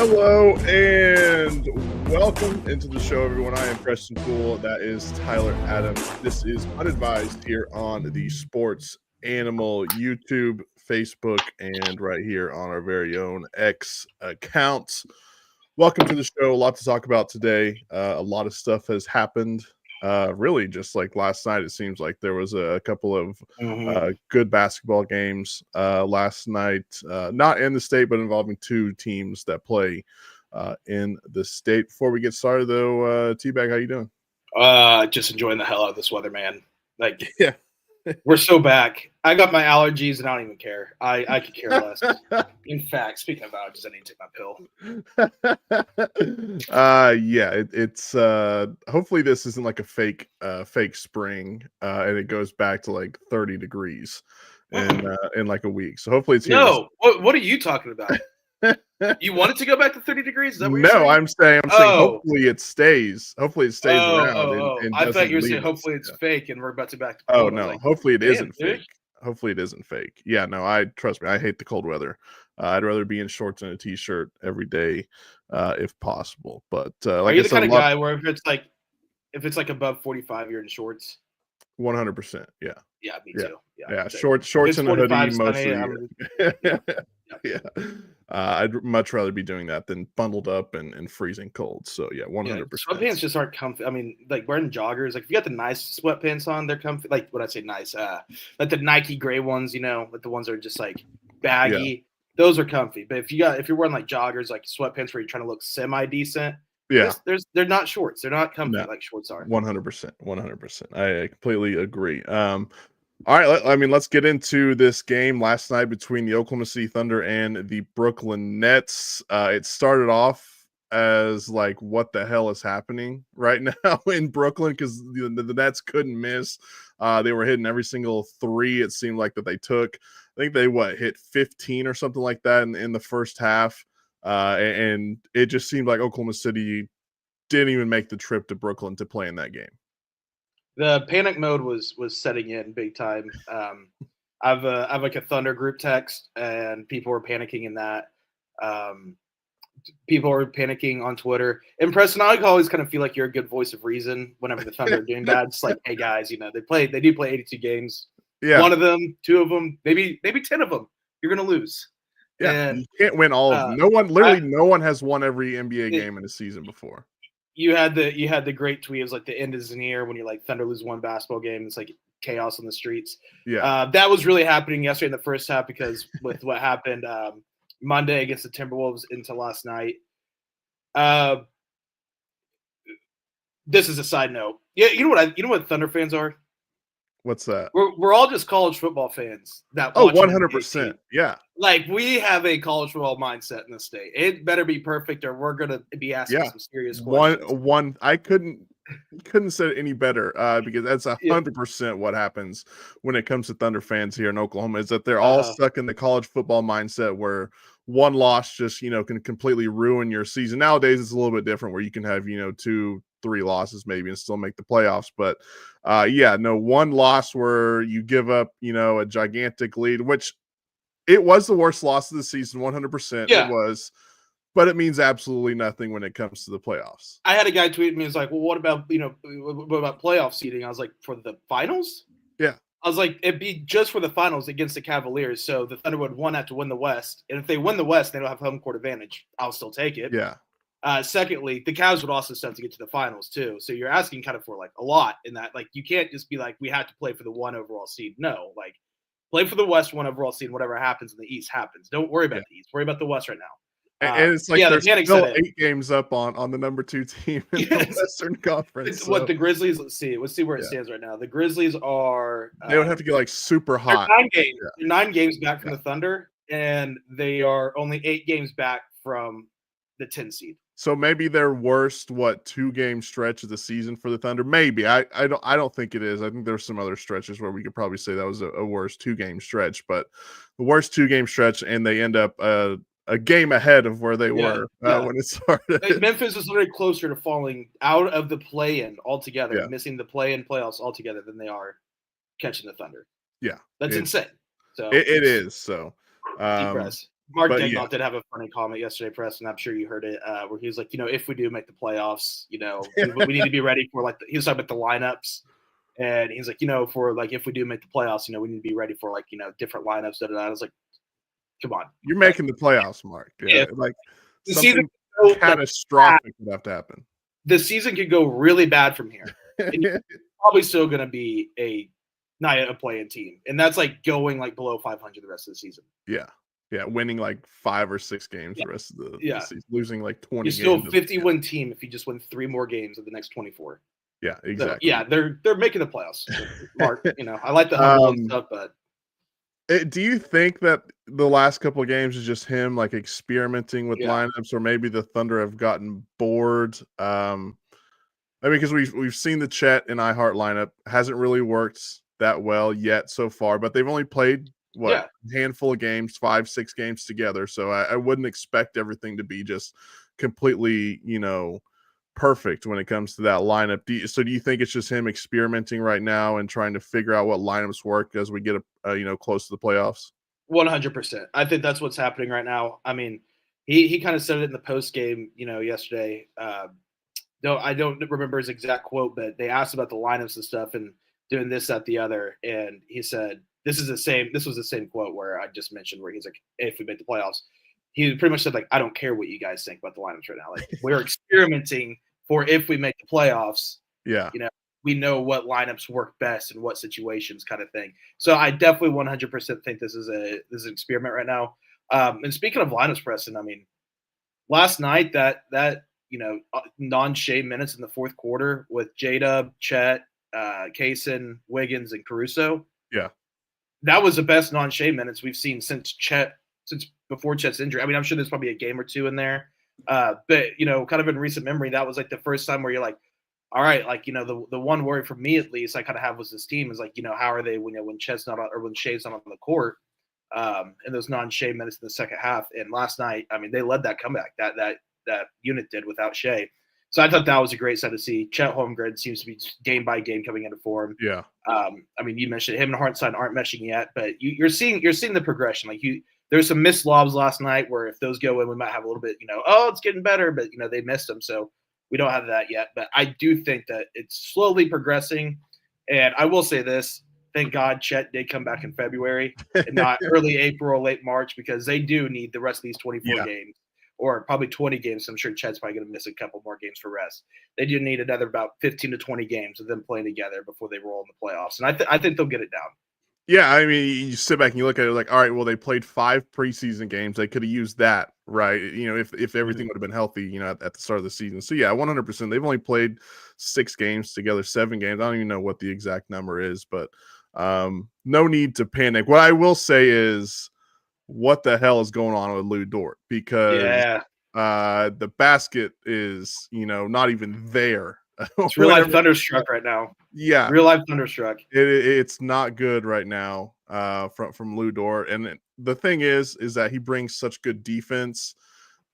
Hello and welcome into the show, everyone. I am Preston Poole. That is Tyler Adams. This is Unadvised here on the Sports Animal YouTube, Facebook, and right here on our very own X account. Welcome to the show. A lot to talk about today. A lot of stuff has happened. Really, just like last night, it seems like there was a couple of good basketball games last night. Not in the state, but involving two teams that play in the state. Before we get started, though, T-Bag, how you doing? Just enjoying the hell out of this weather, man. Like, Yeah. We're so back. I got my allergies, and I don't even care. I could care less. In fact, speaking of allergies, I need to take my pill. It's hopefully this isn't like a fake spring and it goes back to like 30 degrees in like a week. So hopefully it's here. No, what are you talking about? You want it to go back to 30 degrees? Is that what you're saying? I'm saying hopefully it stays. Hopefully it stays around. And I thought you were saying hopefully it's fake and we're about to back to cold. Oh no, like, hopefully it isn't fake. Hopefully it isn't fake. Yeah, no, trust me, I hate the cold weather. I'd rather be in shorts and a t-shirt every day if possible. But are you the kind of guy where if it's like above 45, you're in shorts? 100%. Yeah. Yeah, me too. Yeah, shorts and a hoodie mostly. Yeah. I'd much rather be doing that than bundled up and freezing cold. So yeah, 100%. Sweatpants just aren't comfy. I mean, like wearing joggers, like if you got the nice sweatpants on, they're comfy. Like when I say nice, like the Nike gray ones, like the ones that are just like baggy. Yeah. Those are comfy. But if you're wearing like joggers, like sweatpants where you're trying to look semi decent, they're not shorts. They're not comfy like shorts are. 100%. I completely agree. All right, let's get into this game last night between the Oklahoma City Thunder and the Brooklyn Nets. It started off as like, what the hell is happening right now in Brooklyn? Because the Nets couldn't miss. They were hitting every single three it seemed like that they took. I think they hit 15 or something like that in the first half. And it just seemed like Oklahoma City didn't even make the trip to Brooklyn to play in that game. The panic mode was setting in big time. I've like a Thunder group text, and people were panicking in that. People are panicking on Twitter. And Preston, I always kind of feel like you're a good voice of reason whenever the Thunder are doing bad. It's like, hey guys, they do play 82 games. Yeah. One of them, two of them, maybe 10 of them, you're gonna lose. Yeah, and you can't win all of them. No one has won every NBA game in a season before. You had the great tweet. It was like the end is near when you like Thunder lose one basketball game. It's like chaos on the streets. Yeah, that was really happening yesterday in the first half because with what happened Monday against the Timberwolves into last night. This is a side note. Yeah, you know what Thunder fans are? What's that? We're all just college football fans. 100%. Yeah. Like we have a college football mindset in the state. It better be perfect, or we're gonna be asking some serious questions. I couldn't say it any better because that's 100% what happens when it comes to Thunder fans here in Oklahoma. Is that they're all stuck in the college football mindset where one loss just can completely ruin your season. Nowadays it's a little bit different where you can have 2-3 losses maybe and still make the playoffs, but one loss where you give up a gigantic lead, which it was the worst loss of the season. 100%. It was, but it means absolutely nothing when it comes to the playoffs. I had a guy tweet me. He's like, well, what about playoff seeding? I was like, for the finals? Yeah. I was like, it'd be just for the finals against the Cavaliers. So the Thunder would have to win the West. And if they win the West, they don't have home court advantage. I'll still take it. Yeah. Secondly, the Cavs would also still have to get to the finals too. So you're asking kind of for like a lot in that. Like you can't just be like, we have to play for the 1 overall seed. No, like play for the West 1 overall seed. Whatever happens in the East happens. Don't worry about the East. Worry about the West right now. And it's like there's still 8 games up on the number 2 team in the Western Conference. What the Grizzlies? Let's see where it stands right now. The Grizzlies are. They would have to get like super hot. 9 games. They're 9 games back from the Thunder, and they are only 8 games back from the 10 seed. So maybe their worst 2-game stretch of the season for the Thunder. Maybe I don't think it is. I think there's some other stretches where we could probably say that was a worse 2-game stretch, but the worst 2-game stretch, and they end up a game ahead of where they were when it started. Like Memphis is literally closer to falling out of the play-in altogether, missing the play-in playoffs altogether than they are catching the Thunder. Yeah, that's insane. So it is. So deep breaths. Mark But Daignault did have a funny comment yesterday, Preston. I'm sure you heard it, where he was like, if we do make the playoffs, we need to be ready for he was talking about the lineups, and he's like, if we do make the playoffs, we need to be ready for different lineups. Da, da, da. I was like, come on, you're making the playoffs, Mark. Yeah, like the something season catastrophic would have to happen. The season could go really bad from here. And you're probably still going to be not a play-in team, and that's going below 500 the rest of the season. Yeah, winning 5 or 6 games the rest of the season, losing 20 You're games. still a 50-win team if you just win 3 more games of the next 24. Yeah, exactly. So, they're making the playoffs. Mark, I like the humble and stuff, but do you think that the last couple of games is just him experimenting with lineups, or maybe the Thunder have gotten bored? Because we've seen the Chet and iHeart lineup hasn't really worked that well yet so far, but they've only played a handful of games, 5-6 games together. So I wouldn't expect everything to be just completely, perfect when it comes to that lineup. Do you think it's just him experimenting right now and trying to figure out what lineups work as we get close to the playoffs? 100%. I think that's what's happening right now. I mean, he kind of said it in the post game, yesterday. No, I don't remember his exact quote, but they asked about the lineups and stuff and doing this, that, the other, and he said this was the same quote where I just mentioned, where he's like, hey, if we make the playoffs, he pretty much said I don't care what you guys think about the lineups right now. We're experimenting for if we make the playoffs. Yeah. We know what lineups work best in what situations, kind of thing. So I definitely 100% think this is an experiment right now. And speaking of lineups, Preston, I mean, last night that non-Shea minutes in the fourth quarter with J-Dub, Chet, Kaysen, Wiggins, and Caruso. Yeah. That was the best non-Shea minutes we've seen since before Chet's injury. I mean, I'm sure there's probably a game or two in there. But, kind of in recent memory, that was the first time where you're all right, the one worry for me, at least, I kind of have with this team is how are they when Chet's not on, or when Shea's not on the court, in those non-Shea minutes in the second half. And last night, I mean, they led that comeback that unit did without Shea. So I thought that was a great sight to see. Chet Holmgren seems to be game by game coming into form. Yeah. I mean, you mentioned him and Hartenstein aren't meshing yet, but you're seeing the progression. There's some missed lobs last night where if those go in, we might have a little bit, it's getting better, but they missed them. So we don't have that yet. But I do think that it's slowly progressing. And I will say this, thank God Chet did come back in February and not early April, late March, because they do need the rest of these 24 games. Or probably 20 games. I'm sure Chet's probably going to miss a couple more games for rest. They do need another about 15 to 20 games of them playing together before they roll in the playoffs. And I think they'll get it down. Yeah, I mean, you sit back and you look at it all right, well, they played 5 preseason games. They could have used that, right? If everything would have been healthy, at the start of the season. So, yeah, 100%. They've only played 6 games together, 7 games. I don't even know what the exact number is, but no need to panic. What I will say is, what the hell is going on with Lou Dort? Because the basket is, not even there. It's real life thunderstruck right now. Yeah, real life thunderstruck. It's not good right now from Lou Dort. And the thing is that he brings such good defense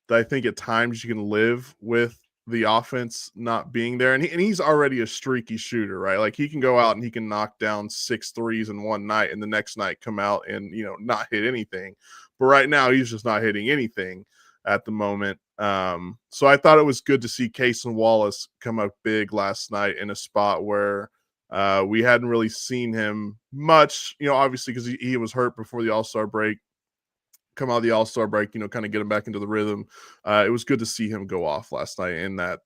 that I think at times you can live with the offense not being there. And he's already a streaky shooter, right? He can go out and he can knock down 6 threes in one night and the next night come out and, not hit anything. But right now he's just not hitting anything at the moment. So I thought it was good to see Kaysen Wallace come up big last night in a spot where we hadn't really seen him much, obviously because he was hurt before the All-Star break. Come out of the All-Star break, kind of get him back into the rhythm. It was good to see him go off last night in that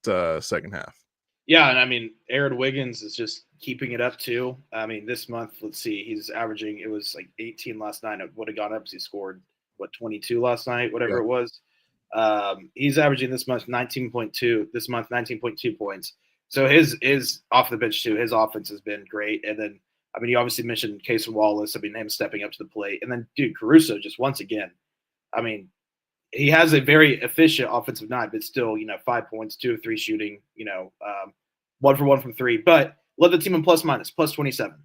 second half. Yeah, and I mean, Aaron Wiggins is just keeping it up too. I mean, this month, let's see, he's averaging, it was 18 last night. It would have gone up because he scored, 22 last night, whatever it was. He's averaging this month 19.2 points. So his off the bench too, his offense has been great. And then, I mean, you obviously mentioned Kaysen Wallace. I mean, him stepping up to the plate. And then, dude, Caruso just once again, I mean, he has a very efficient offensive night, but still, 5 points, 2 of 3 shooting, 1 for 1 from 3. But led the team in plus 27.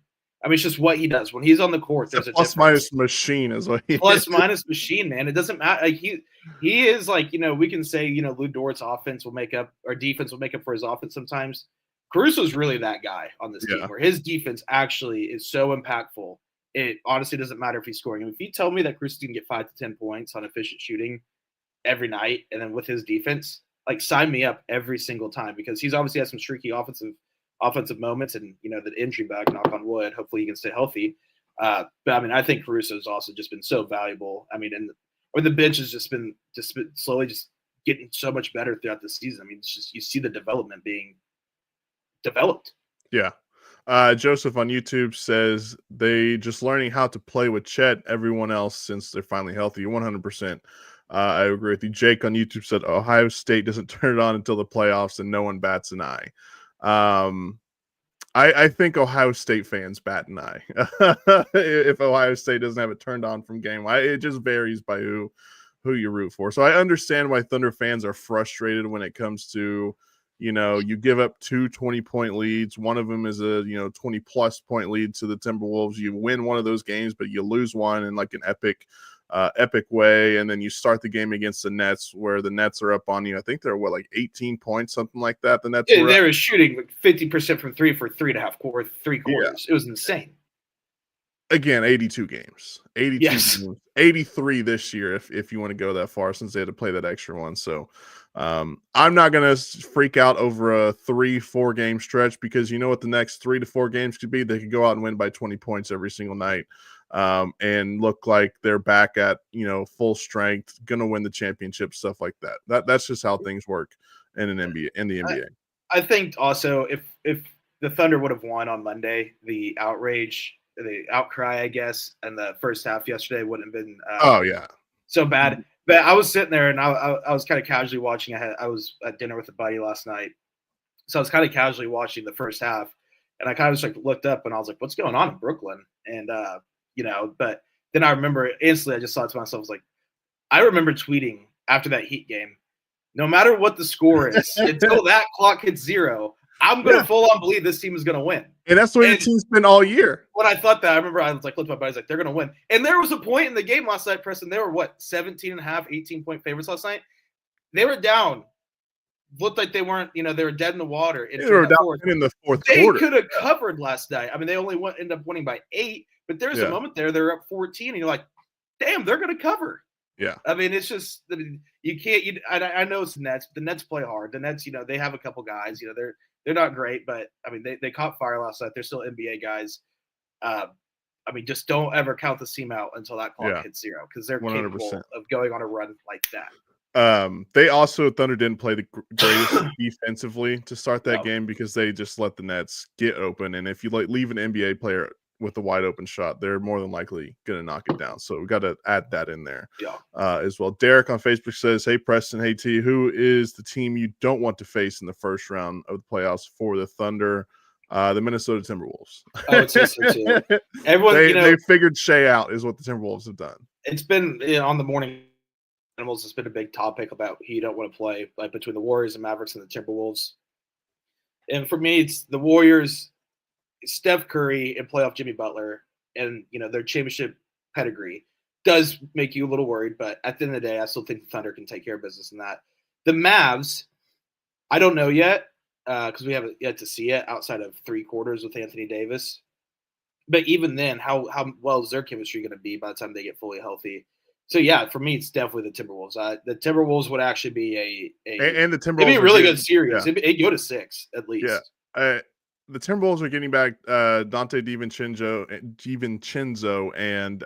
I mean, it's just what he does. When he's on the court, there's a plus minus machine is what he plus minus machine, man. It doesn't matter. He is we can say, Lou Dort's offense will make up, or defense will make up for his offense sometimes. Caruso's really that guy on this team where his defense actually is so impactful it honestly doesn't matter if he's scoring. And if you tell me that Cruz can get 5 to 10 points on efficient shooting every night, and then with his defense, like sign me up every single time, because he's obviously had some streaky offensive moments, and the injury bug, knock on wood, hopefully he can stay healthy. But I mean, I think Caruso's also just been so valuable. I mean, or the bench has just been slowly just getting so much better throughout the season. I mean, it's just, you see the development being developed. Yeah. Joseph on YouTube says they just learning how to play with Chet, everyone else, since they're finally healthy. 100%. I agree with you. Jake on YouTube said Ohio State doesn't turn it on until the playoffs and no one bats an eye. I think Ohio State fans bat an eye if Ohio State doesn't have it turned on from game one. It just varies by who you root for. So I understand why Thunder fans are frustrated when it comes to, you give up 2 20-point leads. One of them is a 20-plus point lead to the Timberwolves. You win one of those games, but you lose one in like an epic way, and then you start the game against the Nets, where the Nets are up on you. I think they're like 18 points, something like that. The Nets they were shooting like 50% from three for 3.5 quarters. Yeah. It was insane. Again, 82 games. 82 yes. games. 83 this year if you want to go that far, since they had to play that extra one. So I'm not going to freak out over a 3-4 game stretch, because you know what the next 3 to 4 games could be? They could go out and win by 20 points every single night, and look like they're back at, full strength, going to win the championship, stuff like that. That's just how things work in the NBA. I think also if the Thunder would have won on Monday, the outcry, I guess, in the first half yesterday wouldn't have been so bad. But I was sitting there and I was kind of casually watching. I was at dinner with a buddy last night, so I was kind of casually watching the first half, and I kind of just like looked up and I was like, "What's going on in Brooklyn?" And but then I remember instantly. I just thought to myself, I was like, I remember tweeting after that Heat game, no matter what the score is, until that clock hits 0, I'm going to full on believe this team is going to win. And that's the way the team's been all year. When I thought that, I remember I was like, looked at my buddies like, they're going to win. And there was a point in the game last night, Preston, they were 17.5, 18-point favorites last night. They were down. Looked like they weren't, they were dead in the water. They were down in the fourth quarter. They could have covered last night. I mean, they only ended up winning by 8, but there's a moment there, they're up 14, and you're like, damn, they're going to cover. Yeah. I mean, it's just, you can't, I know it's the Nets, but the Nets play hard. The Nets, they have a couple guys, they're not great, but I mean, they caught fire last night. They're still NBA guys. I mean, just don't ever count the seam out until that clock hits 0, because they're 100%. Capable of going on a run like that. They also, Thunder didn't play the greatest defensively to start that game, because they just let the Nets get open. And if you leave an NBA player with a wide open shot, they're more than likely going to knock it down. So we got to add that in there as well. Derek on Facebook says, hey, Preston, hey, T, who is the team you don't want to face in the first round of the playoffs for the Thunder? The Minnesota Timberwolves. Oh, it's history too. Everyone, they figured Shea out, is what the Timberwolves have done. It's been on the morning animals. It's been a big topic about who you don't want to play, like between the Warriors and Mavericks and the Timberwolves. And for me, it's the Warriors, Steph Curry, and playoff Jimmy Butler, and their championship pedigree does make you a little worried. But at the end of the day, I still think the Thunder can take care of business in that. The Mavs, I don't know yet, because we haven't yet to see it outside of 3 quarters with Anthony Davis. But even then, how well is their chemistry going to be by the time they get fully healthy? So yeah, for me, it's definitely the Timberwolves. The Timberwolves would actually be and the Timberwolves it'd be a really good series. Yeah. It'd go to 6 at least. Yeah. The Timberwolves are getting back Dante DiVincenzo, and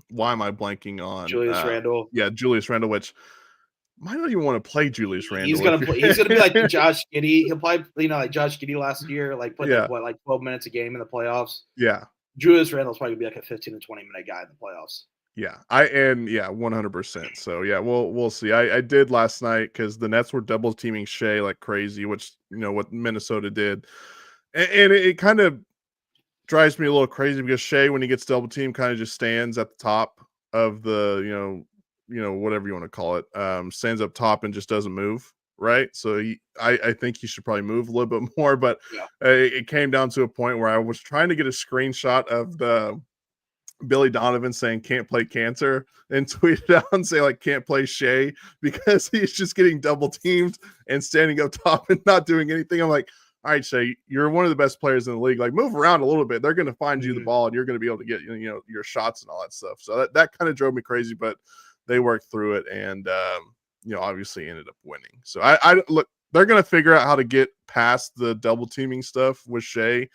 why am I blanking on Julius Randle? Yeah, Julius Randle, which I don't even want to play Julius Randle. He's gonna be like Josh Giddey. He'll play, like Josh Giddey last year, like played like 12 minutes a game in the playoffs. Yeah. Julius Randle's probably gonna be like a 15 to 20-minute guy in the playoffs. Yeah, 100%. So yeah, we'll see. I did last night because the Nets were double teaming Shea like crazy, which what Minnesota did, and it kind of drives me a little crazy because Shea, when he gets double teamed, kind of just stands at the top of the whatever you want to call it, stands up top and just doesn't move. Right, so I think he should probably move a little bit more, but it came down to a point where I was trying to get a screenshot of the Billy Donovan saying can't play Cancer and tweeted out and say like can't play Shea because he's just getting double teamed and standing up top and not doing anything. I'm like, all right, Shay, you're one of the best players in the league. Like, move around a little bit. They're going to find you the ball, and you're going to be able to get your shots and all that stuff. So that kind of drove me crazy, but they worked through it, and obviously ended up winning. So I look, they're going to figure out how to get past the double teaming stuff with Shay.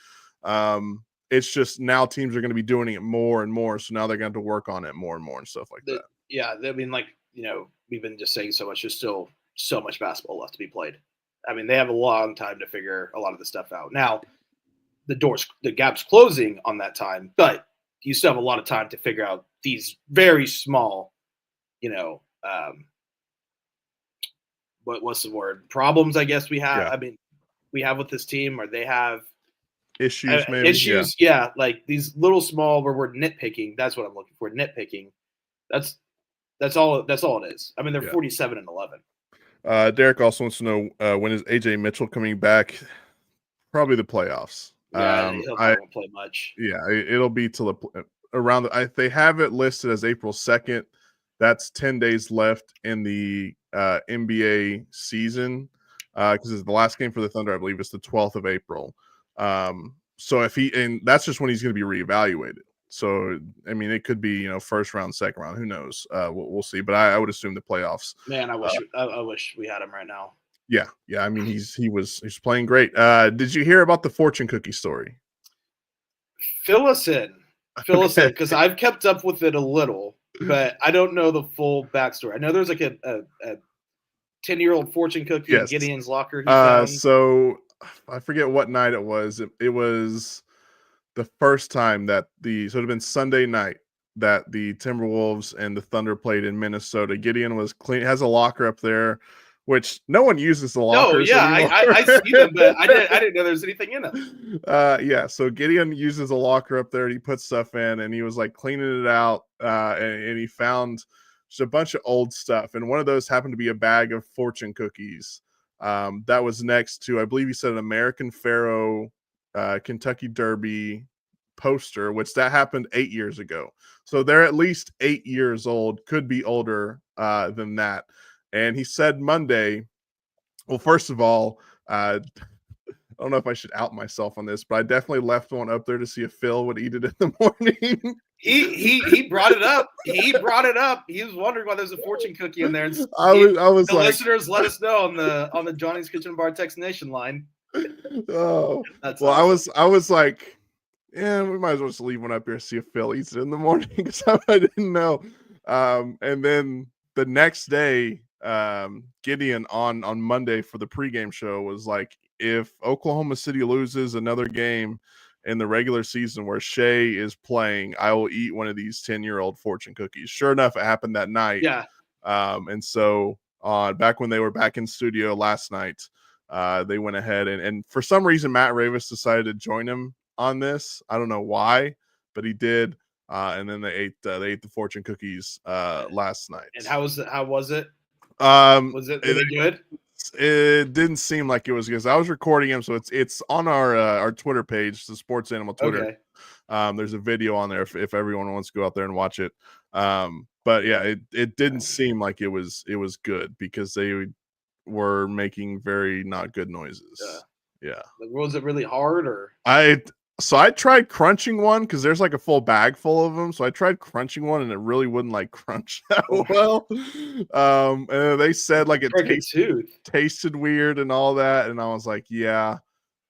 It's just now teams are going to be doing it more and more. So now they're going to have to work on it more and more and stuff like that. Yeah, I mean, we've been just saying so much. There's still so much basketball left to be played. I mean, they have a long time to figure a lot of the stuff out. Now, the gap's closing on that time, but you still have a lot of time to figure out these very small, what's the word? Problems, I guess we have. Yeah. I mean, we have with this team, or they have issues, maybe. Issues, yeah, like these little small where we're nitpicking. That's what I'm looking for. Nitpicking. That's all it is. I mean, they're 47-11. Derek also wants to know when is AJ Mitchell coming back? Probably the playoffs. Yeah, he'll probably won't play much. Yeah, it'll be till around they have it listed as April 2nd. That's 10 days left in the NBA season because it's the last game for the Thunder. I believe it's the 12th of April. So and that's just when he's going to be reevaluated. So, I mean, it could be, first round, second round, who knows? We'll see. But I would assume the playoffs. Man, I wish we had him right now. Yeah. I mean, he's playing great. Did you hear about the fortune cookie story? Fill us in, because I've kept up with it a little, but I don't know the full backstory. I know there's like a 10-year-old fortune cookie in Gideon's locker. So I forget what night it was. It was the first time that so it had been Sunday night that the Timberwolves and the Thunder played in Minnesota. Gideon was clean, has a locker up there, which no one uses the lockers. No, yeah, I see them, but I didn't know there was anything in them. So Gideon uses a locker up there, and he puts stuff in, and he was like cleaning it out, and he found just a bunch of old stuff, and one of those happened to be a bag of fortune cookies. That was next to, I believe he said, an American Pharoah Kentucky Derby poster, which that happened 8 years ago. So they're at least 8 years old, could be older than that. And he said Monday, well, first of all, I don't know if I should out myself on this, but I definitely left one up there to see if Phil would eat it in the morning. He brought it up. He was wondering why there's a fortune cookie in there. And I was the listeners let us know on the Johnny's Kitchen Bar Text Nation line. Oh, that's well, awesome. I was like, yeah, we might as well just leave one up here, see if Phil eats it in the morning, because I didn't know. And then the next day, Gideon on Monday for the pregame show was like, if Oklahoma City loses another game in the regular season where Shea is playing, I will eat one of these 10-year-old fortune cookies. Sure enough, it happened that night. Yeah. And so back when they were back in studio last night, they went ahead and for some reason Matt Ravis decided to join him on this. I don't know why, but he did. And then they ate the fortune cookies last night. And how was it? Was it good? It didn't seem like it was because I was recording him, so it's on our Twitter page, the Sports Animal Twitter. Okay. There's a video on there if everyone wants to go out there and watch it. But yeah, it didn't seem like it was good because they were making very not good noises. Yeah. Like, was it really hard or? So I tried crunching one because there's like a full bag full of them. So I tried crunching one and it really wouldn't like crunch that well. And they said like it tasted weird and all that. And I was like, yeah,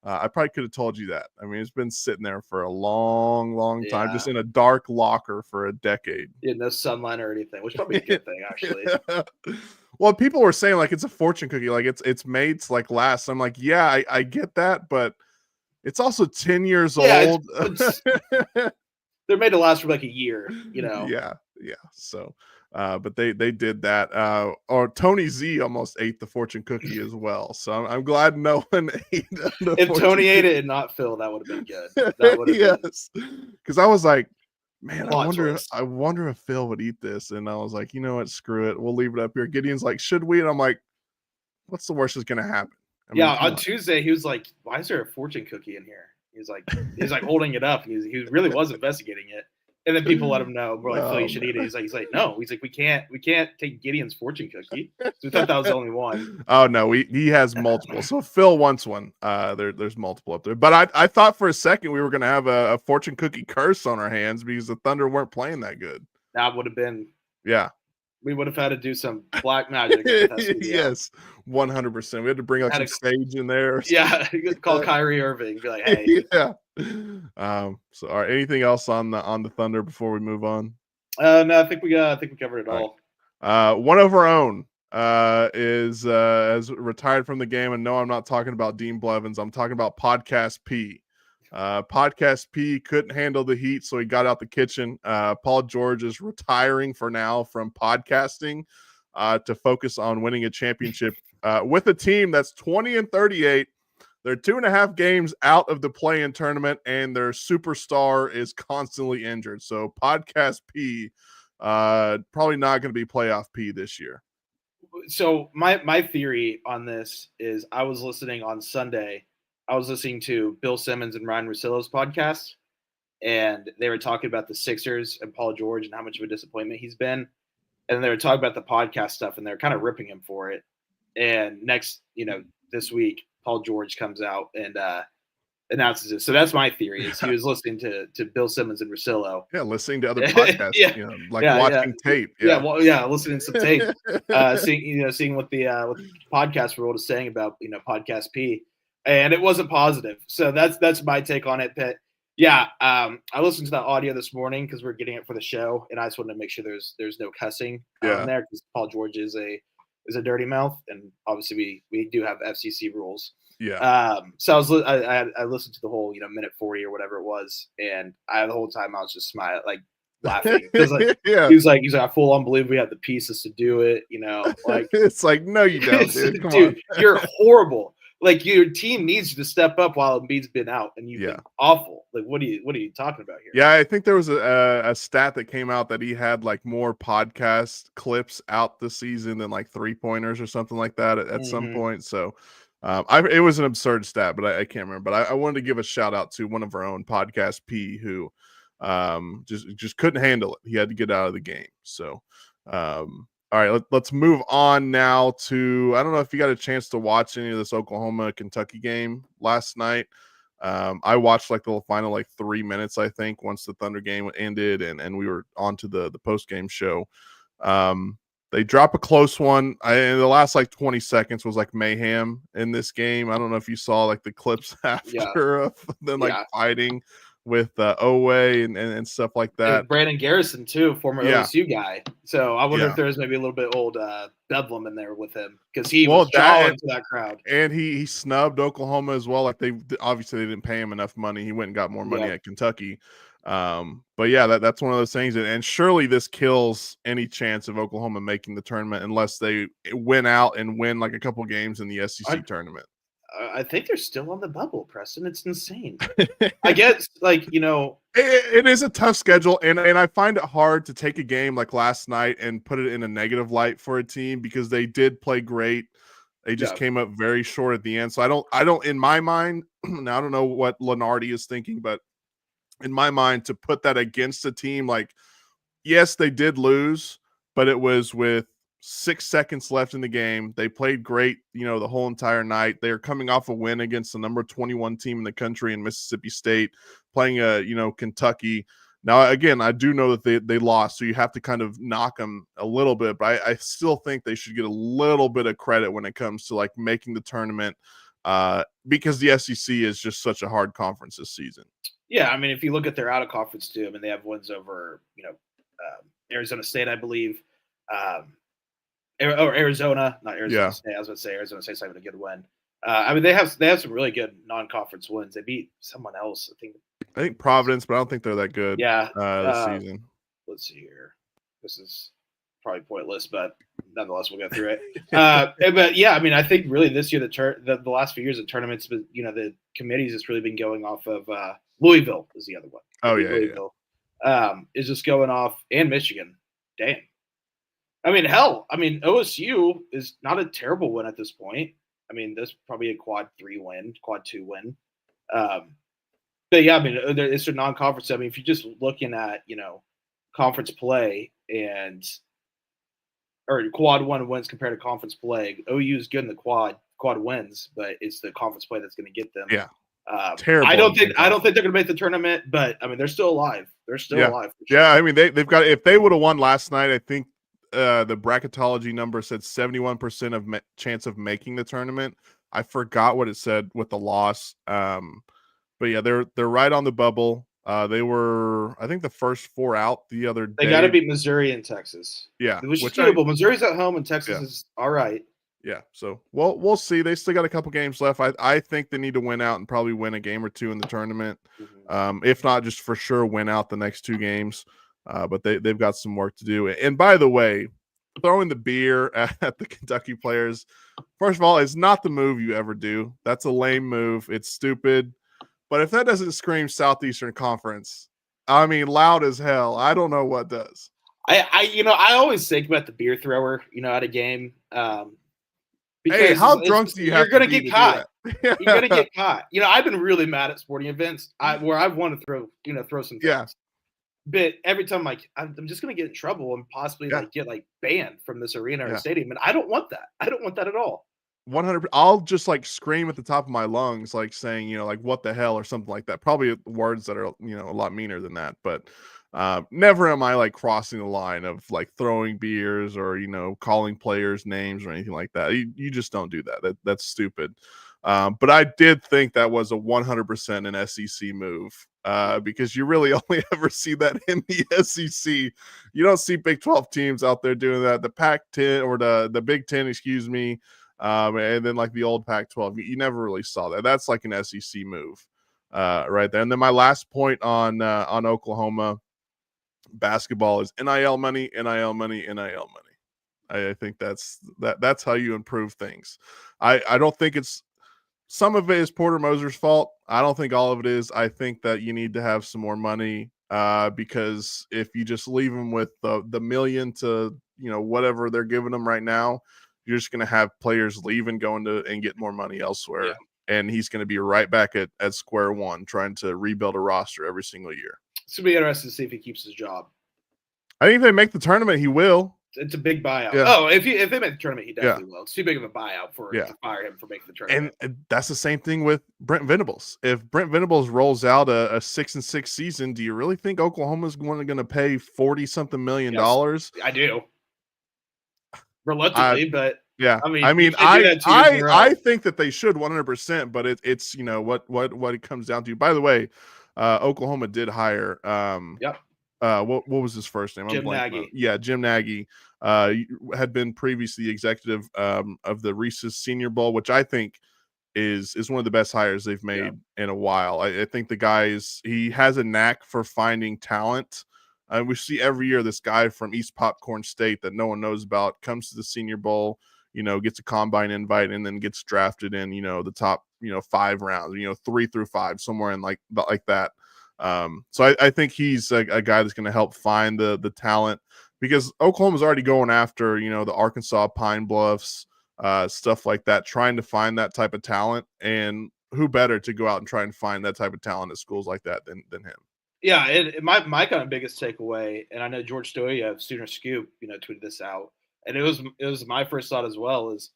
I probably could have told you that. I mean, it's been sitting there for a long time, just in a dark locker for a decade. Yeah, no sunlight or anything, which is probably a good thing actually. Well, people were saying like it's a fortune cookie, like it's made to like last. I'm like, yeah, I get that, but it's also 10 years old. They're made to last for like a year, Yeah. So, but they did that. Or Tony Z almost ate the fortune cookie as well. So I'm glad no one ate. If Tony ate it and not Phil, that would have been good. Yes, because I was like, man, I wonder if Phil would eat this, and I was like, you know what, screw it, we'll leave it up here. Gideon's like, should we? And I'm like, what's the worst that's gonna happen? On Tuesday, he was like, why is there a fortune cookie in here? He's like holding it up. He really was investigating it. And then people let him know. We're like, Phil, you should man. eat it. He's like, no. He's like, we can't take Gideon's fortune cookie. So we thought that was the only one. Oh no, he has multiple. So Phil wants one. There's multiple up there. But I thought for a second we were gonna have a fortune cookie curse on our hands because the Thunder weren't playing that good. That would have been. Yeah. We would have had to do some black magic. Yes, 100%. We had to bring like some sage in there. Yeah, call Kyrie Irving. Be like, hey. Yeah. So, all right. Anything else on the Thunder before we move on? No, I think we covered it all. One of our own is retired from the game, and no, I'm not talking about Dean Blevins. I'm talking about Podcast P. Podcast P couldn't handle the heat, so he got out the kitchen. Paul George is retiring for now from podcasting to focus on winning a championship with a team that's 20-38. They're 2.5 games out of the play-in tournament, and their superstar is constantly injured. So Podcast P probably not going to be playoff P this year. So my theory on this is I was listening on Sunday. I was listening to Bill Simmons and Ryan Russillo's podcast, and they were talking about the Sixers and Paul George and how much of a disappointment he's been. And they were talking about the podcast stuff, and they're kind of ripping him for it. And this week, Paul George comes out and announces it. So that's my theory. Is he was listening to Bill Simmons and Russillo. Yeah, listening to other podcasts. Watching tape. Listening to some tape. Seeing what the podcast world is saying about Podcast P. And it wasn't positive. So that's my take on it. But yeah, I listened to that audio this morning because we're getting it for the show, and I just wanted to make sure there's no cussing on there because Paul George is a dirty mouth, and obviously we do have FCC rules. Yeah. So I listened to the whole minute 40 or whatever it was, and the whole time I was just smiling, like laughing because he was like I full on believe we have the pieces to do it. Like it's like no, you don't, dude. Come dude, on. You're horrible. Like your team needs you to step up while Embiid's been out, and you've been awful. Like what are you talking about here? Yeah, I think there was a stat that came out that he had like more podcast clips out this season than like 3-pointers or something like that at some point. So it was an absurd stat, but I can't remember. But I wanted to give a shout out to one of our own, Podcast P, who just couldn't handle it. He had to get out of the game. So all right, let's move on now to, I don't know if you got a chance to watch any of this Oklahoma-Kentucky game last night. I watched like the final 3 minutes, I think, once the Thunder game ended and we were on to the post-game show. They drop a close one. In the last 20 seconds was like mayhem in this game. I don't know if you saw like the clips after of them fighting with Owe and stuff like that. And Brandon Garrison too, former OSU guy. So I wonder if there's maybe a little bit old bedlam in there with him because he was jawing to that crowd. And he snubbed Oklahoma as well. Like they didn't pay him enough money. He went and got more money at Kentucky. But yeah, that's one of those things. And surely this kills any chance of Oklahoma making the tournament unless they win out and win like a couple games in the SEC tournament. I think they're still on the bubble, Preston. It's insane. I guess, it is a tough schedule, and I find it hard to take a game like last night and put it in a negative light for a team because they did play great. They just came up very short at the end. So I don't in my mind, now I don't know what Lenardi is thinking, but in my mind, to put that against a team like, yes, they did lose, but it was with 6 seconds left in the game. They played great, the whole entire night. They're coming off a win against the number 21 team in the country in Mississippi State, playing Kentucky. Now, again, I do know that they lost, so you have to kind of knock them a little bit, but I still think they should get a little bit of credit when it comes to making the tournament because the SEC is just such a hard conference this season. Yeah, I mean, if you look at their out of conference too, I mean, they have wins over Arizona State, I believe. Arizona, not Arizona State. I was going to say Arizona State's having a good win. I mean, they have some really good non-conference wins. They beat someone else, I think Providence, but I don't think they're that good. Yeah, this season. Let's see here. This is probably pointless, but nonetheless, we'll go through it. But yeah, I mean, I think really this year, the last few years of tournaments, but the committees has really been going off of Louisville is the other one. Louisville is just going off, and Michigan. Damn. I mean, hell, OSU is not a terrible win at this point. I mean, that's probably a quad 2 win. But yeah, I mean, it's a non-conference. I mean, if you're just looking at conference play or quad one wins compared to conference play, OU is good in the quad wins, but it's the conference play that's going to get them. Yeah. I Terrible. don't think they're going to make the tournament, but I mean, they're still alive. They're still alive. For sure. Yeah, I mean, they've got, if they would have won last night, I think the bracketology number said 71% of chance of making the tournament. I forgot what it said with the loss. But yeah, they're right on the bubble. They were, I think, the first 4 out the other day. They got to beat Missouri and Texas. Yeah, which is doable. Missouri's at home and Texas is all right. Yeah, so we'll see. They still got a couple games left. I think they need to win out and probably win a game or 2 in the tournament. If not, just for sure win out the next 2 games. But they've got some work to do. And by the way, throwing the beer at the Kentucky players, first of all, it's not the move you ever do. That's a lame move. It's stupid. But if that doesn't scream Southeastern Conference, I mean, loud as hell, I don't know what does. I always think about the beer thrower, at a game. Hey, how drunk do you have to be? You're gonna get caught. You're gonna get caught. I've been really mad at sporting events where I've wanted to throw some things. Yeah. But every time, I'm just gonna get in trouble and possibly get banned from this arena or stadium, and I don't want that. I don't want that at all. 100%. I'll just scream at the top of my lungs, saying, what the hell or something like that. Probably words that are, a lot meaner than that. But never am I crossing the line of throwing beers or, calling players names or anything like that. You just don't do that. That's stupid. But I did think that was a 100% an SEC move because you really only ever see that in the SEC. You don't see Big 12 teams out there doing that. The Pac-10 or the Big 10, excuse me. And then the old Pac-12, you never really saw that. That's an SEC move right there. And then my last point on Oklahoma basketball is NIL money, NIL money, NIL money. I think that's how you improve things. I don't think some of it is Porter Moser's fault. I don't think all of it is. I think that you need to have some more money because if you just leave them with the million to whatever they're giving them right now, you're just going to have players leave and and get more money elsewhere. Yeah. And he's going to be right back at square one, trying to rebuild a roster every single year. It's going to be interesting to see if he keeps his job. I think if they make the tournament, he will. It's a big buyout. Yeah. Oh, if they make the tournament, he definitely will. It's too big of a buyout to fire him for making the tournament. And that's the same thing with Brent Venables. If Brent Venables rolls out a 6-6 season, do you really think Oklahoma's going to pay $40-something million? Yes, I do. Reluctantly, but yeah, I think that they should 100%, but it's what it comes down to. By the way, Oklahoma did hire what was his first name? Jim Nagy. Yeah, Jim Nagy had been previously executive of the Reese's Senior Bowl, which I think is one of the best hires they've made in a while. I think the guy he has a knack for finding talent. We see every year this guy from East Popcorn State that no one knows about comes to the Senior Bowl, gets a combine invite and then gets drafted in, the top, 5 rounds, 3 through 5, somewhere in like that. So I think he's a guy that's going to help find the talent because Oklahoma's already going after, the Arkansas Pine Bluffs, stuff like that, trying to find that type of talent. And who better to go out and try and find that type of talent at schools like that than him? Yeah, and my kind of biggest takeaway, and I know George Stoia of Sooner Scoop, tweeted this out, and it was my first thought as well, is,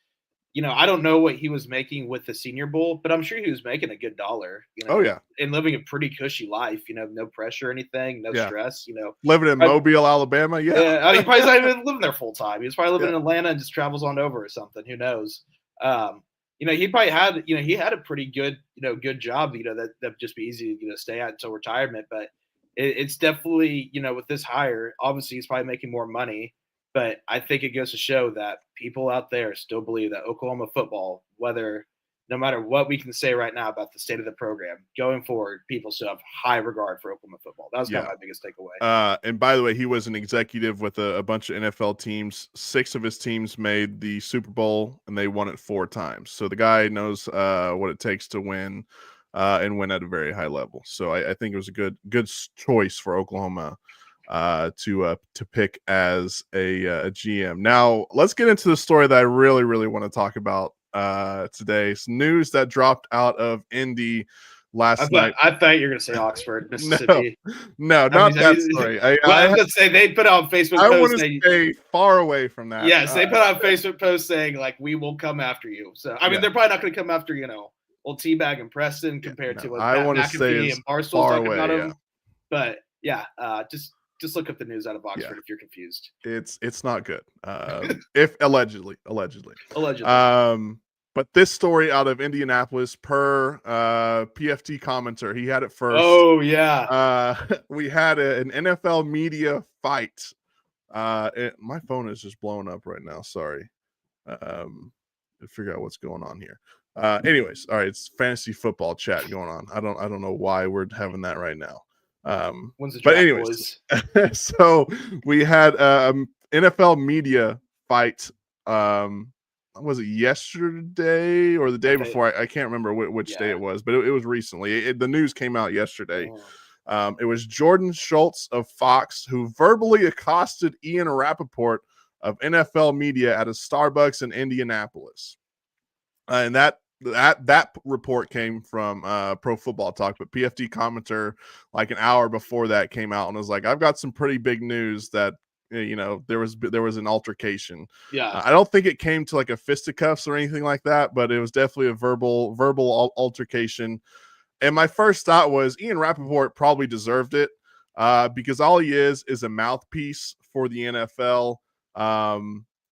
I don't know what he was making with the Senior Bowl, but I'm sure he was making a good dollar, Oh, yeah. And living a pretty cushy life, no pressure or anything, no stress, Living in Mobile, Alabama, yeah. He probably not even living there full time. He was probably living in Atlanta and just travels on over or something. Who knows? He probably had, he had a pretty good, good job, that'd just be easy to, stay at until retirement. But it's definitely, with this hire, obviously he's probably making more money. But I think it goes to show that people out there still believe that Oklahoma football, no matter what we can say right now about the state of the program, going forward, people still have high regard for Oklahoma football. That was kind of my biggest takeaway. And by the way, he was an executive with a bunch of NFL teams. 6 of his teams made the Super Bowl, and they won it 4 times. So the guy knows what it takes to win and win at a very high level. So I think it was a good choice for Oklahoma to pick as a GM. Now let's get into the story that I really, really want to talk about today. It's news that dropped out of Indy last night. I thought you were going to say Oxford, Mississippi. No, not that story. Well, I was going to say they put out Facebook I posts want to saying, stay far away from that. Yes, they put out Facebook posts saying like we will come after you. So I mean, they're probably not going to come after old Teabag and Preston compared to what I want to say and Barstool's talking about them. But just look up the news out of Oxford if you're confused. It's not good. If allegedly. But this story out of Indianapolis, per PFT commenter, he had it first. Oh yeah. We had an NFL media fight. My phone is just blowing up right now. Sorry. To figure out what's going on here. Anyways, all right, it's fantasy football chat going on. I don't know why we're having that right now. But anyways, so we had NFL media fight. Was it yesterday or the day before? I can't remember which day it was, but it was recently. The news came out yesterday. It was Jordan Schultz of Fox who verbally accosted Ian Rappaport of NFL media at a Starbucks in Indianapolis. And that report came from Pro Football Talk, but PFT commenter like an hour before that came out and was like, I've got some pretty big news that there was an altercation. I don't think it came to like a fisticuffs or anything like that, but it was definitely a verbal altercation. And my first thought was Ian Rappaport probably deserved it because all he is a mouthpiece for the NFL.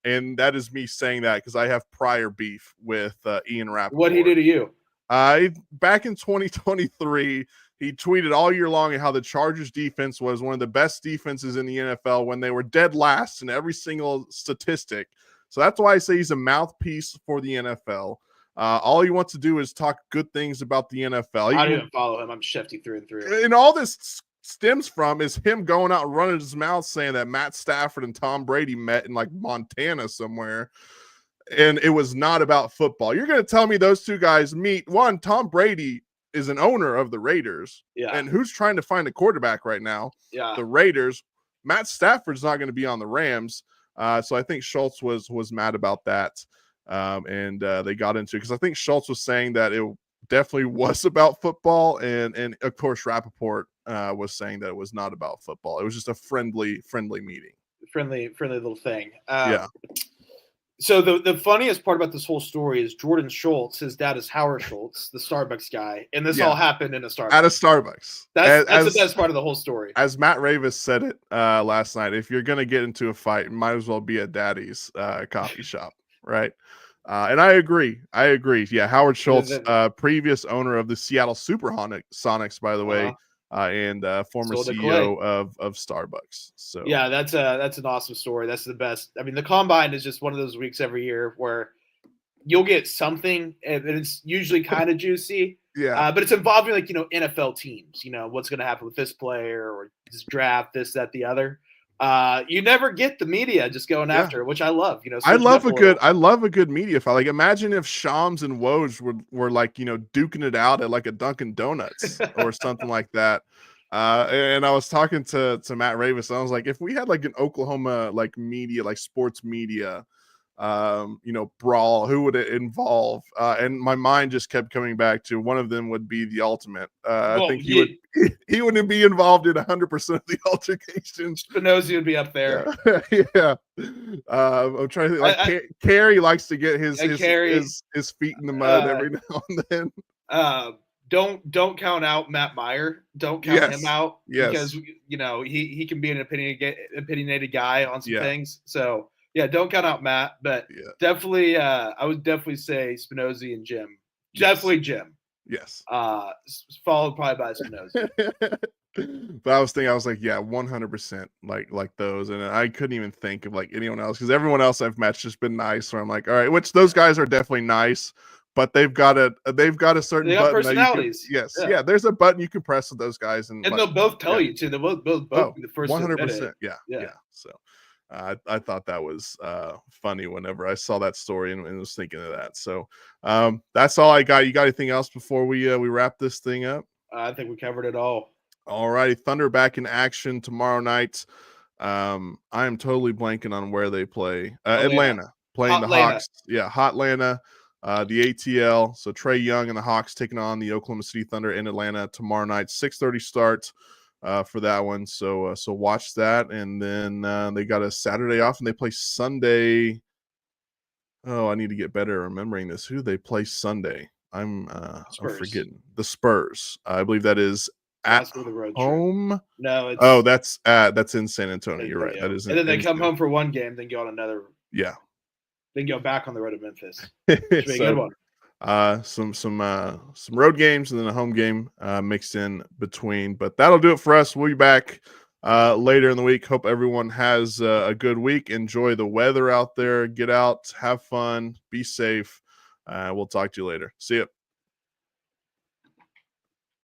And that is me saying that because I have prior beef with Ian Rappaport. What he did to you? Back in 2023, he tweeted all year long how the Chargers defense was one of the best defenses in the NFL when they were dead last in every single statistic. So that's why I say he's a mouthpiece for the NFL. All he wants to do is talk good things about the NFL. I didn't follow him. I'm Shefty through and through. And all this stems from is him going out and running his mouth saying that Matt Stafford and Tom Brady met in like Montana somewhere. And it was not about football. You're going to tell me those two guys meet. One, Tom Brady is an owner of the Raiders. Yeah. And who's trying to find a quarterback right now? Yeah. The Raiders. Matt Stafford's not going to be on the Rams. So I think Schultz was mad about that. And they got into it because I think Schultz was saying that it definitely was about football. And of course, Rappaport was saying that it was not about football. It was just a friendly meeting. Friendly little thing. Yeah. So the funniest part about this whole story is Jordan Schultz. His dad is Howard Schultz, the Starbucks guy, and this all happened in a Starbucks. At a Starbucks. That's the best part of the whole story. As Matt Ravis said it last night, if you're going to get into a fight, it might as well be at Daddy's coffee shop, right? And I agree. Yeah, Howard Schultz, previous owner of the Seattle Supersonics, by the way, and former CEO of Starbucks. So yeah, that's an awesome story. That's the best. I mean, the Combine is just one of those weeks every year where you'll get something, and it's usually kind of juicy. Yeah. But it's involving like NFL teams. What's going to happen with this player or this draft, this, that, the other. You never get the media just going after, which I love. I love a good media fight. Like, imagine if Shams and Woj were like, duking it out at like a Dunkin' Donuts or something like that. And I was talking to Matt Ravis, and I was like, if we had like an Oklahoma like media, like sports media, brawl, who would it involve? And my mind just kept coming back to one of them would be the Ultimate. I think he wouldn't be involved in 100% of the altercations. Spinozzi would be up there. Yeah. I'm trying to think. Like Carey likes to get his feet in the mud every now and then. Don't count out Matt Meyer. Don't count him out because he can be an opinionated guy on some things. So. Yeah, don't count out Matt, but definitely, I would definitely say Spinozzi and Jim. Definitely Jim. Yes. Followed probably by Spinozzi. But I was like, yeah, 100% like those, and I couldn't even think of like anyone else because everyone else I've met just been nice. So I'm like, all right, which those guys are definitely nice, but they've got a certain they got button personalities. Yeah, there's a button you can press with those guys, and they'll both tell you too. They'll both be the first. 100%. Yeah. So. I thought that was funny whenever I saw that story and was thinking of that. So that's all I got. You got anything else before we wrap this thing up? I think we covered it all. All righty. Thunder back in action tomorrow night. I am totally blanking on where they play. Atlanta. Playing the Hawks. Yeah, Hotlanta. the ATL. So Trae Young and the Hawks taking on the Oklahoma City Thunder in Atlanta tomorrow night, 6:30 start for that one. So watch that, and then they got a Saturday off, and they play Sunday. Oh, I need to get better at remembering this. Who do they play Sunday? I'm forgetting. The Spurs. I believe that is at the road home. Trip. No, it's that's in San Antonio. You're right. That is, and then they come home for one game, then go on another. Yeah. Then go back on the road to Memphis. Should be a good one. Some road games and then a home game mixed in between. But that'll do it for us. We'll be back later in the week. Hope everyone has a good week. Enjoy the weather out there. Get out, have fun, be safe. We'll talk to you later. See ya.